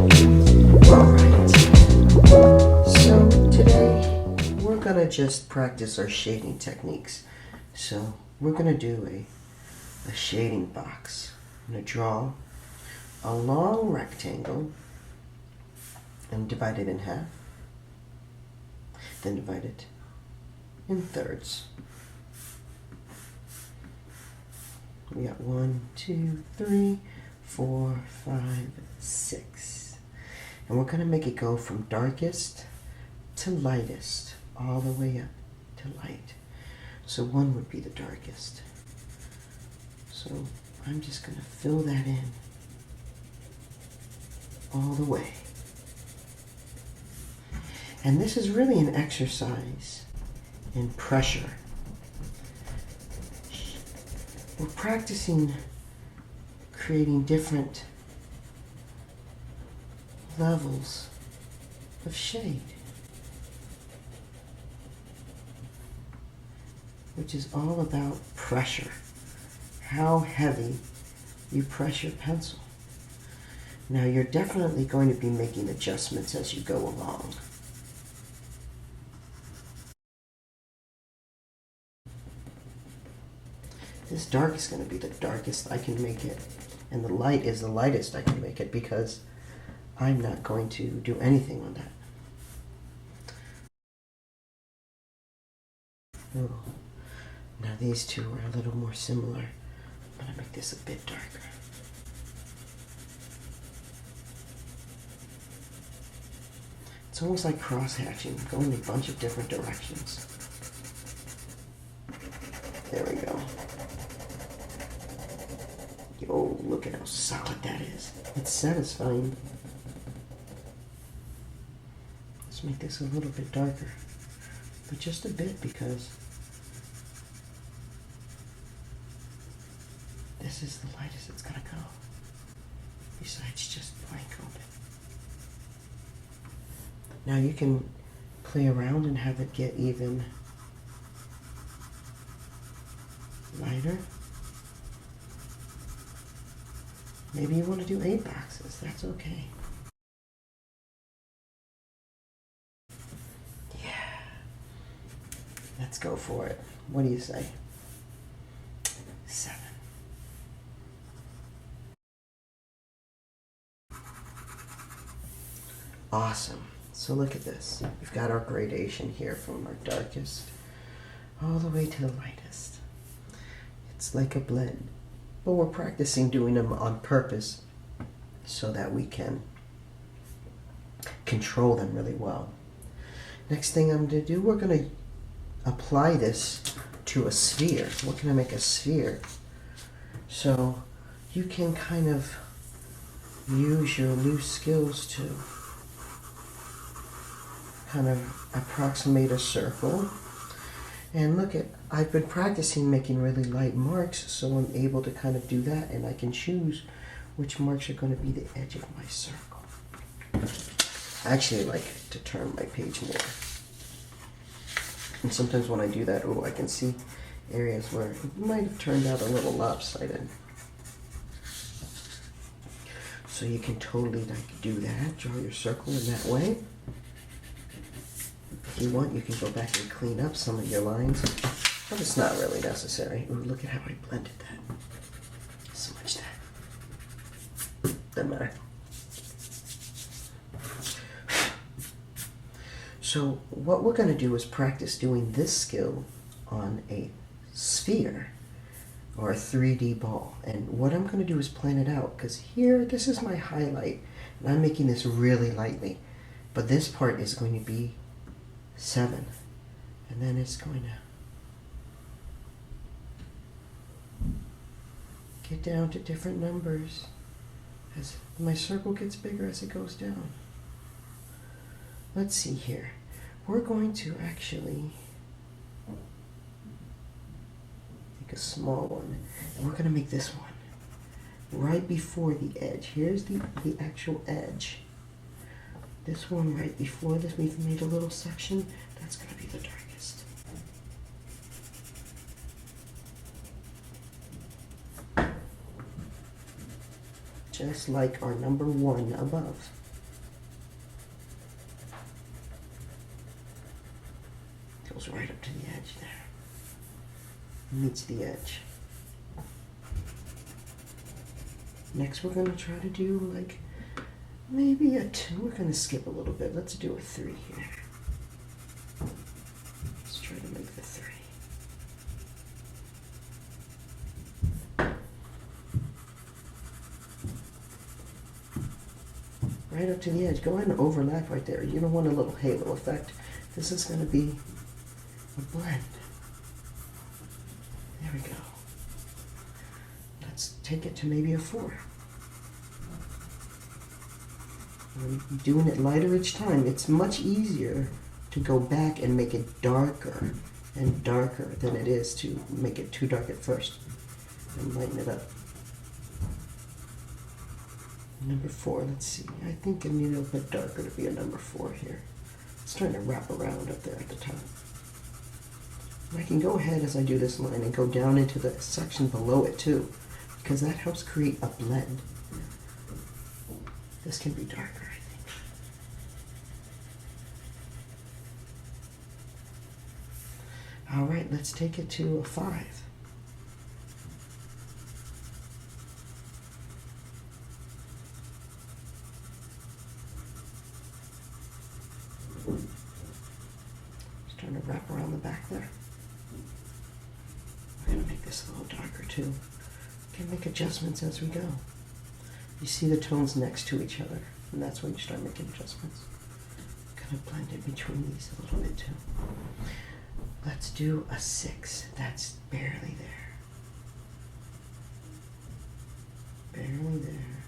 Alright, so today we're going to just practice our shading techniques. So we're going to do a shading box. I'm going to draw a long rectangle and divide it in half, then divide it in thirds. We got 1, 2, 3, 4, 5, 6. And we're going to make it go from darkest to lightest, all the way up to light. So 1 would be the darkest. So I'm just going to fill that in all the way. And this is really an exercise in pressure. We're practicing creating different levels of shade, which is all about pressure, how heavy you press your pencil. Now you're definitely going to be making adjustments as you go along. This dark is going to be the darkest I can make it, and the light is the lightest I can make it, because I'm not going to do anything on that. Oh, now these two are a little more similar. I'm going to make this a bit darker. It's almost like cross-hatching, going in a bunch of different directions. There we go. Oh, look at how solid that is. It's satisfying. Let's make this a little bit darker, but just a bit, because this is the lightest it's gonna go, besides just blank open. Now you can play around and have it get even lighter. Maybe you want to do 8 boxes. That's okay. Yeah. Let's go for it. What do you say? 7. Awesome. So look at this. We've got our gradation here from our darkest all the way to the lightest. It's like a blend. But we're practicing doing them on purpose so that we can control them really well. Next thing I'm going to do, we're going to apply this to a sphere. What can I make a sphere? So you can kind of use your loose skills to kind of approximate a circle. And look at, I've been practicing making really light marks, so I'm able to kind of do that, and I can choose which marks are going to be the edge of my circle. I actually like to turn my page more. And sometimes when I do that, oh, I can see areas where it might have turned out a little lopsided. So you can totally like do that, draw your circle in that way. If you want, you can go back and clean up some of your lines, but it's not really necessary. Ooh, look at how I blended that. So much that. Doesn't matter. So what we're going to do is practice doing this skill on a sphere or a 3D ball. And what I'm going to do is plan it out, because here, this is my highlight, and I'm making this really lightly. But this part is going to be 7, and then it's going to get down to different numbers as my circle gets bigger as it goes down. Let's see here. We're going to actually take a small one, and we're going to make this one right before the edge. Here's the actual edge. This one right before this, we've made a little section. That's going to be the darkest. Just like our number 1 above. goes right up to the edge there. Meets the edge. Next we're going to try to do like maybe a 2. We're going to skip a little bit. Let's do a 3 here. Let's try to make the 3. Right up to the edge. Go ahead and overlap right there. You don't want a little halo effect. This is going to be a blend. There we go. Let's take it to maybe a 4. And doing it lighter each time, it's much easier to go back and make it darker and darker than it is to make it too dark at first and lighten it up. Number 4, let's see. I think I need a little bit darker to be a number 4 here. It's trying to wrap around up there at the top. And I can go ahead as I do this line and go down into the section below it too, because that helps create a blend. This can be darker, I think. All right, let's take it to a 5. Just trying to wrap around the back there. I'm going to make this a little darker too. We can make adjustments as we go. You see the tones next to each other, and that's when you start making adjustments. Kind of blend in between these a little bit too. Let's do a 6. That's barely there. Barely there.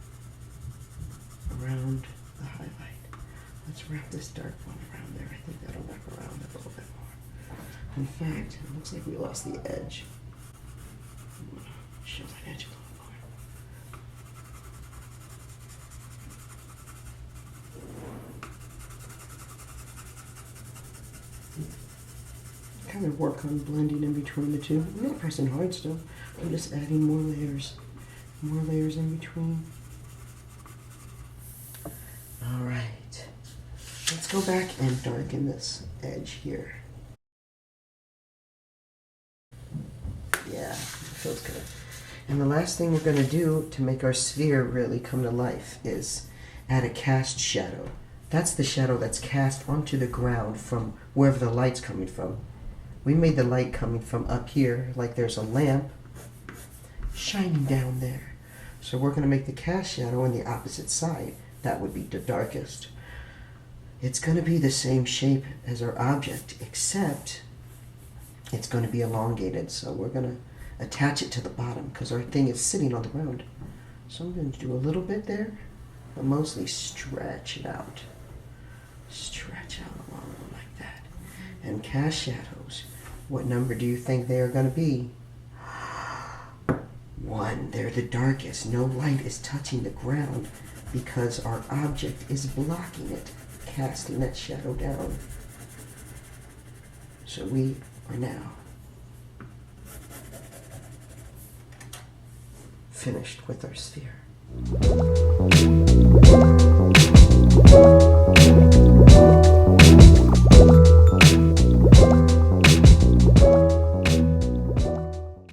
Around the highlight. Let's wrap this dark one around there. I think that'll wrap around it a little bit more. In fact, it looks like we lost the edge. Show that edge a little more. Kind of work on blending in between the two. I'm not pressing hard still. I'm just adding more layers in between. All right, let's go back and darken this edge here. Yeah, it feels good. And the last thing we're going to do to make our sphere really come to life is add a cast shadow. That's the shadow that's cast onto the ground from wherever the light's coming from. We made the light coming from up here, like there's a lamp shining down there. So we're going to make the cast shadow on the opposite side. That would be the darkest. It's going to be the same shape as our object, except it's going to be elongated. So we're going to attach it to the bottom because our thing is sitting on the ground. So I'm going to do a little bit there, but mostly stretch it out. Stretch out along like that. And cast shadows. What number do you think they are going to be? 1. They're the darkest. No light is touching the ground because our object is blocking it, casting that shadow down. So we are now finished with our sphere.